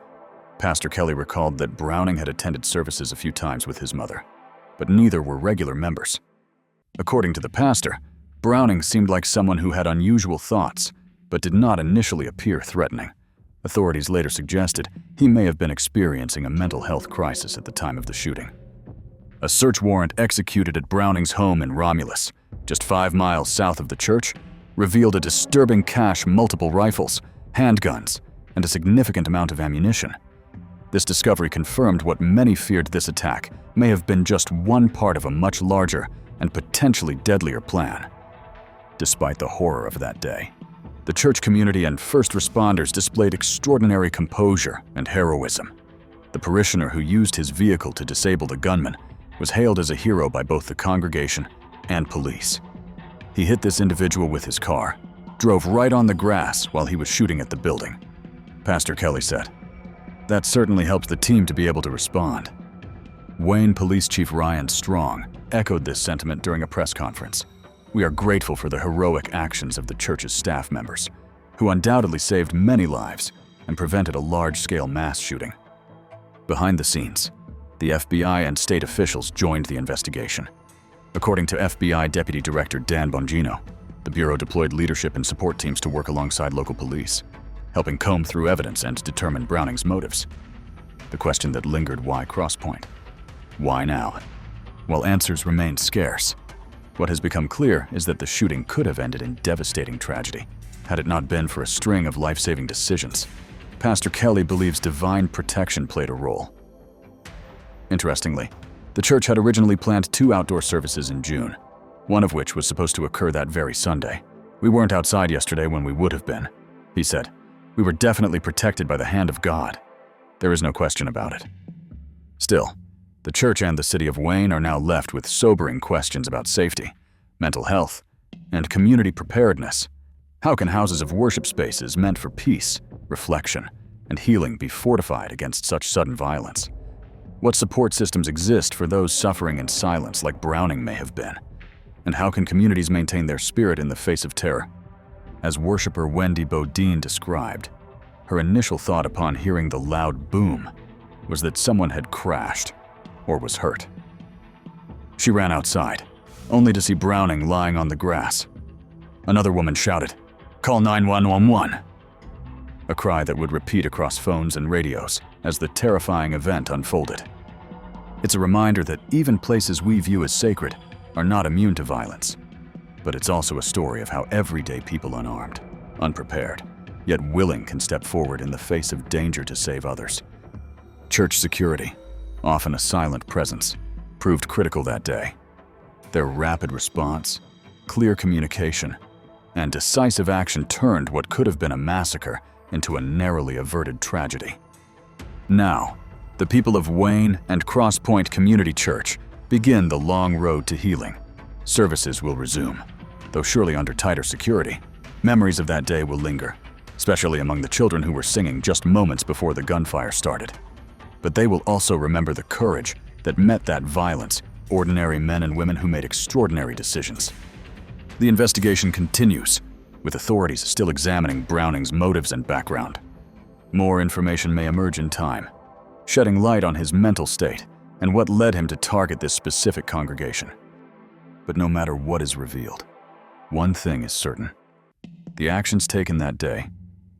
A: Pastor Kelly recalled that Browning had attended services a few times with his mother, but neither were regular members. According to the pastor, Browning seemed like someone who had unusual thoughts, but did not initially appear threatening. Authorities later suggested he may have been experiencing a mental health crisis at the time of the shooting. A search warrant executed at Browning's home in Romulus, just 5 miles south of the church, revealed a disturbing cache, multiple rifles, handguns, and a significant amount of ammunition. This discovery confirmed what many feared: this attack may have been just one part of a much larger and potentially deadlier plan. Despite the horror of that day, the church community and first responders displayed extraordinary composure and heroism. The parishioner who used his vehicle to disable the gunman was hailed as a hero by both the congregation and police. He hit this individual with his car, drove right on the grass while he was shooting at the building. Pastor Kelly said, "That certainly helped the team to be able to respond." Wayne Police Chief Ryan Strong echoed this sentiment during a press conference. "We are grateful for the heroic actions of the church's staff members, who undoubtedly saved many lives and prevented a large-scale mass shooting." Behind the scenes, the FBI and state officials joined the investigation. According to FBI Deputy Director Dan Bongino, the Bureau deployed leadership and support teams to work alongside local police, helping comb through evidence and determine Browning's motives. The question that lingered: why Crosspoint? Why now? While answers remained scarce, what has become clear is that the shooting could have ended in devastating tragedy had it not been for a string of life-saving decisions. Pastor Kelly believes divine protection played a role. Interestingly, the church had originally planned 2 outdoor services in June, one of which was supposed to occur that very Sunday. "We weren't outside yesterday when we would have been," he said. "We were definitely protected by the hand of God. There is no question about it." Still, the church and the city of Wayne are now left with sobering questions about safety, mental health, and community preparedness. How can houses of worship spaces meant for peace, reflection, and healing be fortified against such sudden violence? What support systems exist for those suffering in silence like Browning may have been? And how can communities maintain their spirit in the face of terror? As worshiper Wendy Bodine described, her initial thought upon hearing the loud boom was that someone had crashed or was hurt. She ran outside, only to see Browning lying on the grass. Another woman shouted, "Call 911!" a cry that would repeat across phones and radios as the terrifying event unfolded. It's a reminder that even places we view as sacred are not immune to violence. But it's also a story of how everyday people unarmed, unprepared, yet willing can step forward in the face of danger to save others. Church security, often a silent presence, proved critical that day. Their rapid response, clear communication, and decisive action turned what could have been a massacre into a narrowly averted tragedy. Now, the people of Wayne and Crosspoint Community Church begin the long road to healing. Services will resume, though surely under tighter security. Memories of that day will linger, especially among the children who were singing just moments before the gunfire started. But they will also remember the courage that met that violence, ordinary men and women who made extraordinary decisions. The investigation continues, with authorities still examining Browning's motives and background. More information may emerge in time, shedding light on his mental state and what led him to target this specific congregation. But no matter what is revealed, one thing is certain: the actions taken that day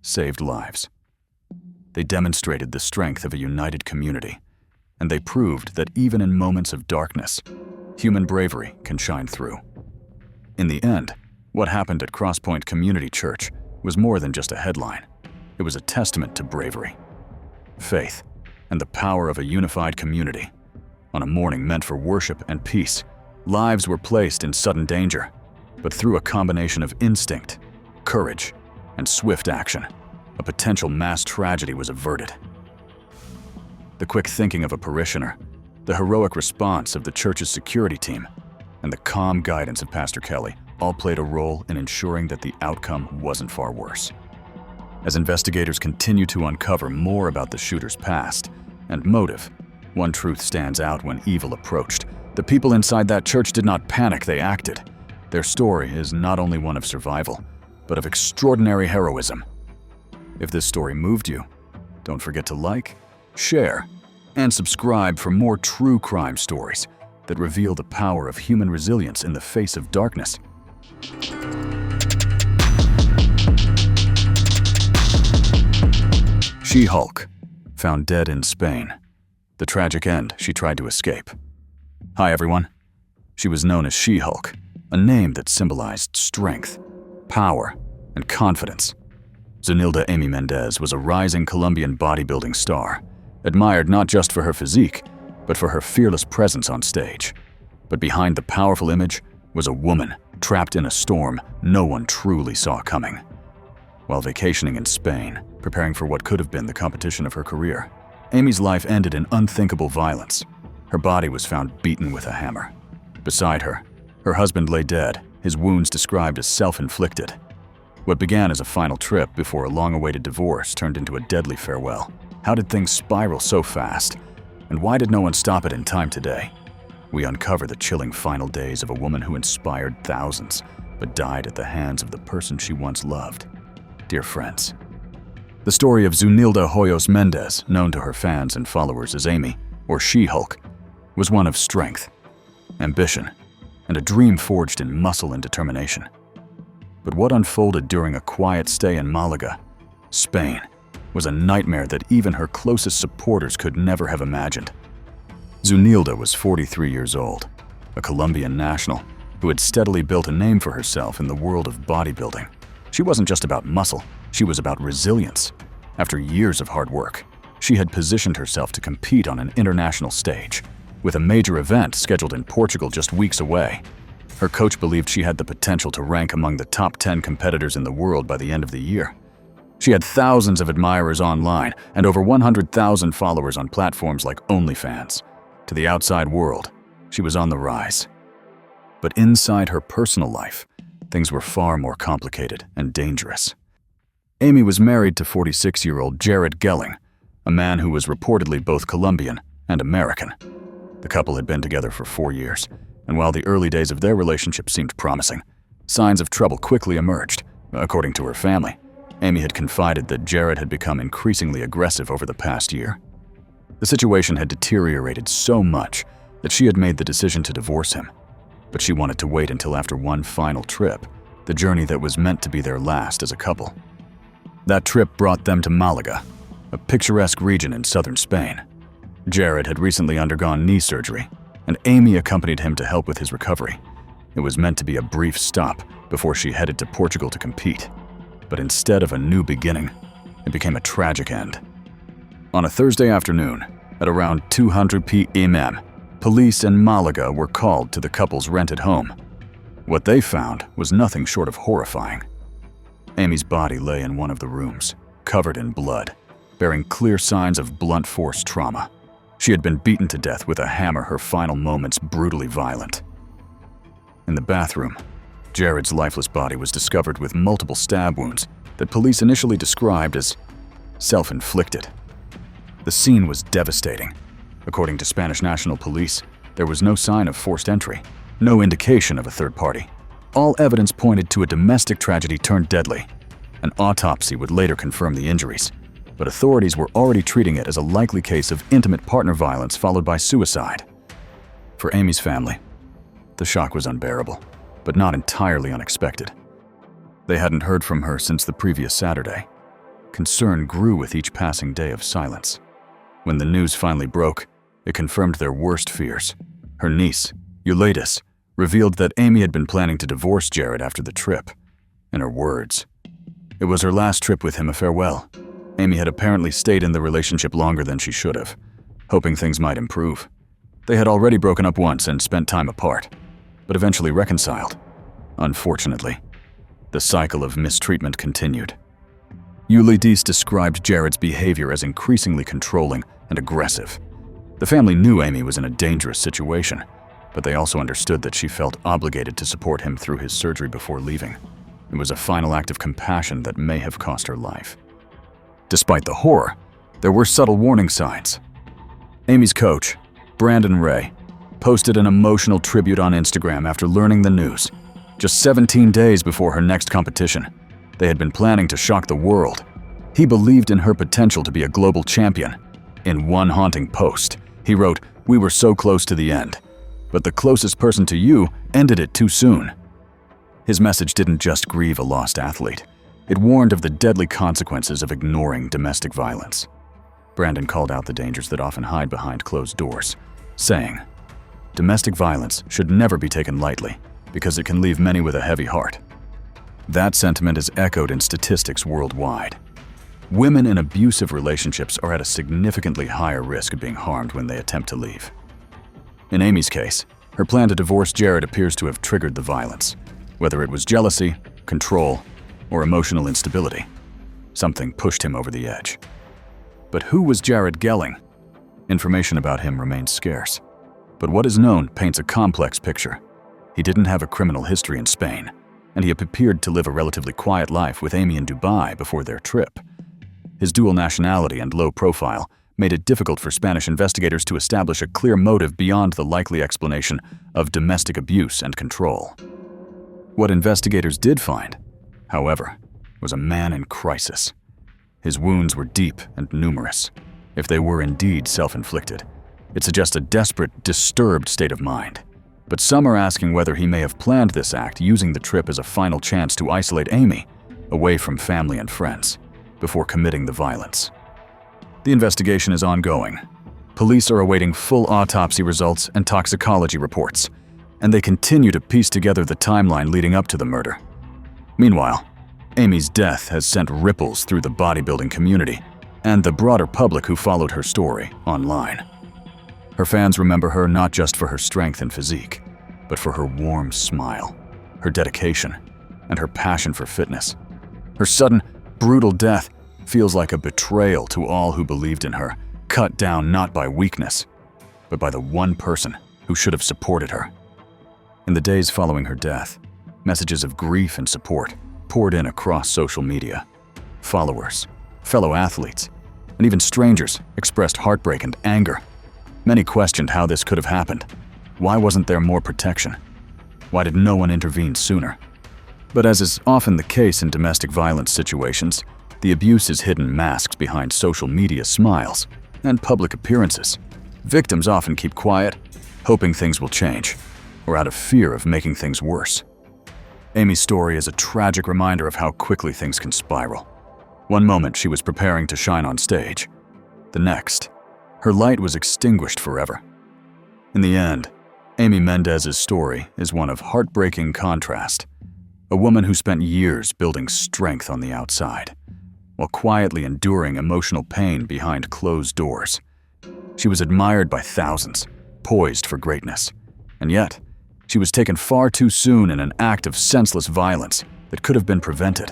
A: saved lives. They demonstrated the strength of a united community, and they proved that even in moments of darkness, human bravery can shine through. In the end, what happened at Crosspoint Community Church was more than just a headline. It was a testament to bravery, faith, and the power of a unified community. On a morning meant for worship and peace, lives were placed in sudden danger, but through a combination of instinct, courage, and swift action, a potential mass tragedy was averted. The quick thinking of a parishioner the heroic response of the church's security team, and the calm guidance of Pastor Kelly all played a role in ensuring that the outcome wasn't far worse. As investigators continue to uncover more about the shooter's past and motive, one truth stands out when evil approached. The people inside that church did not panic, they acted. Their story is not only one of survival, but of extraordinary heroism. If this story moved you, don't forget to like, share, and subscribe for more true crime stories that reveal the power of human resilience in the face of darkness. She-Hulk, found dead in Spain. The tragic end, she tried to escape. Hi everyone. She was known as She-Hulk, a name that symbolized strength, power, and confidence. Zunilda Amy Mendez was a rising Colombian bodybuilding star, admired not just for her physique, but for her fearless presence on stage. But behind the powerful image was a woman trapped in a storm no one truly saw coming. While vacationing in Spain, preparing for what could have been the competition of her career, Amy's life ended in unthinkable violence. Her body was found beaten with a hammer. Beside her, her husband lay dead, his wounds described as self-inflicted. What began as a final trip before a long-awaited divorce turned into a deadly farewell. How did things spiral so fast? And why did no one stop it in time today? We uncover the chilling final days of a woman who inspired thousands, but died at the hands of the person she once loved. Dear friends, the story of Zunilda Hoyos Mendez, known to her fans and followers as Amy, or She-Hulk, was one of strength, ambition, and a dream forged in muscle and determination. But what unfolded during a quiet stay in Malaga, Spain, was a nightmare that even her closest supporters could never have imagined. Zunilda was 43 years old, a Colombian national who had steadily built a name for herself in the world of bodybuilding. She wasn't just about muscle, she was about resilience. After years of hard work, she had positioned herself to compete on an international stage, with a major event scheduled in Portugal just weeks away. Her coach believed she had the potential to rank among the top 10 competitors in the world by the end of the year. She had thousands of admirers online and over 100,000 followers on platforms like OnlyFans. To the outside world, she was on the rise. But inside her personal life, things were far more complicated and dangerous. Amy was married to 46-year-old Jared Gelling, a man who was reportedly both Colombian and American. The couple had been together for 4 years, and while the early days of their relationship seemed promising, signs of trouble quickly emerged. According to her family, Amy had confided that Jared had become increasingly aggressive over the past year. The situation had deteriorated so much that she had made the decision to divorce him, but she wanted to wait until after one final trip, the journey that was meant to be their last as a couple. That trip brought them to Malaga, a picturesque region in southern Spain. Jared had recently undergone knee surgery, and Amy accompanied him to help with his recovery. It was meant to be a brief stop before she headed to Portugal to compete. But instead of a new beginning, it became a tragic end. On a Thursday afternoon, at around 200 p.m., police in Malaga were called to the couple's rented home. What they found was nothing short of horrifying. Amy's body lay in one of the rooms, covered in blood, bearing clear signs of blunt force trauma. She had been beaten to death with a hammer, her final moments brutally violent. In the bathroom, Jared's lifeless body was discovered with multiple stab wounds that police initially described as self-inflicted. The scene was devastating. According to Spanish National Police, there was no sign of forced entry, no indication of a third party. All evidence pointed to a domestic tragedy turned deadly. An autopsy would later confirm the injuries, but authorities were already treating it as a likely case of intimate partner violence followed by suicide. For Amy's family, the shock was unbearable, but not entirely unexpected. They hadn't heard from her since the previous Saturday. Concern grew with each passing day of silence. When the news finally broke, it confirmed their worst fears. Her niece, Euladis, revealed that Amy had been planning to divorce Jared after the trip. In her words, it was her last trip with him, a farewell. Amy had apparently stayed in the relationship longer than she should have, hoping things might improve. They had already broken up once and spent time apart, but eventually reconciled. Unfortunately, the cycle of mistreatment continued. Euladis described Jared's behavior as increasingly controlling and aggressive. The family knew Amy was in a dangerous situation, but they also understood that she felt obligated to support him through his surgery before leaving. It was a final act of compassion that may have cost her life. Despite the horror, there were subtle warning signs. Amy's coach, Brandon Ray, posted an emotional tribute on Instagram after learning the news. Just 17 days before her next competition, they had been planning to shock the world. He believed in her potential to be a global champion. In one haunting post, he wrote, "We were so close to the end, but the closest person to you ended it too soon." His message didn't just grieve a lost athlete. It warned of the deadly consequences of ignoring domestic violence. Brandon called out the dangers that often hide behind closed doors, saying, "Domestic violence should never be taken lightly because it can leave many with a heavy heart." That sentiment is echoed in statistics worldwide. Women in abusive relationships are at a significantly higher risk of being harmed when they attempt to leave. In Amy's case, her plan to divorce Jared appears to have triggered the violence, whether it was jealousy, control, or emotional instability. Something pushed him over the edge. But who was Jared Gelling? Information about him remains scarce. But what is known paints a complex picture. He didn't have a criminal history in Spain, and he appeared to live a relatively quiet life with Amy in Dubai before their trip. His dual nationality and low profile made it difficult for Spanish investigators to establish a clear motive beyond the likely explanation of domestic abuse and control. What investigators did find, however, was a man in crisis. His wounds were deep and numerous. If they were indeed self-inflicted, it suggests a desperate, disturbed state of mind. But some are asking whether he may have planned this act using the trip as a final chance to isolate Amy away from family and friends before committing the violence. The investigation is ongoing. Police are awaiting full autopsy results and toxicology reports, and they continue to piece together the timeline leading up to the murder. Meanwhile, Amy's death has sent ripples through the bodybuilding community and the broader public who followed her story online. Her fans remember her not just for her strength and physique, but for her warm smile, her dedication, and her passion for fitness. Her sudden, brutal death feels like a betrayal to all who believed in her, cut down not by weakness, but by the one person who should have supported her. In the days following her death, messages of grief and support poured in across social media. Followers, fellow athletes, and even strangers expressed heartbreak and anger. Many questioned how this could have happened. Why wasn't there more protection? Why did no one intervene sooner? But as is often the case in domestic violence situations, the abuse is hidden masked behind social media smiles and public appearances. Victims often keep quiet, hoping things will change, or out of fear of making things worse. Amy's story is a tragic reminder of how quickly things can spiral. One moment she was preparing to shine on stage. The next, her light was extinguished forever. In the end, Amy Mendez's story is one of heartbreaking contrast. A woman who spent years building strength on the outside, while quietly enduring emotional pain behind closed doors. She was admired by thousands, poised for greatness. And yet, she was taken far too soon in an act of senseless violence that could have been prevented.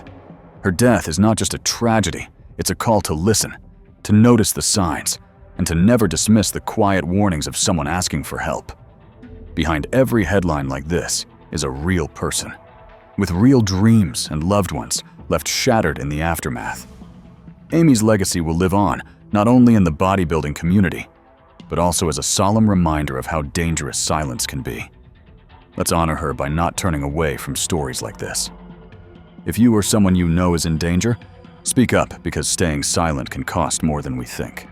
A: Her death is not just a tragedy, it's a call to listen, to notice the signs, and to never dismiss the quiet warnings of someone asking for help. Behind every headline like this is a real person, with real dreams and loved ones left shattered in the aftermath. Amy's legacy will live on, not only in the bodybuilding community, but also as a solemn reminder of how dangerous silence can be. Let's honor her by not turning away from stories like this. If you or someone you know is in danger, speak up because staying silent can cost more than we think.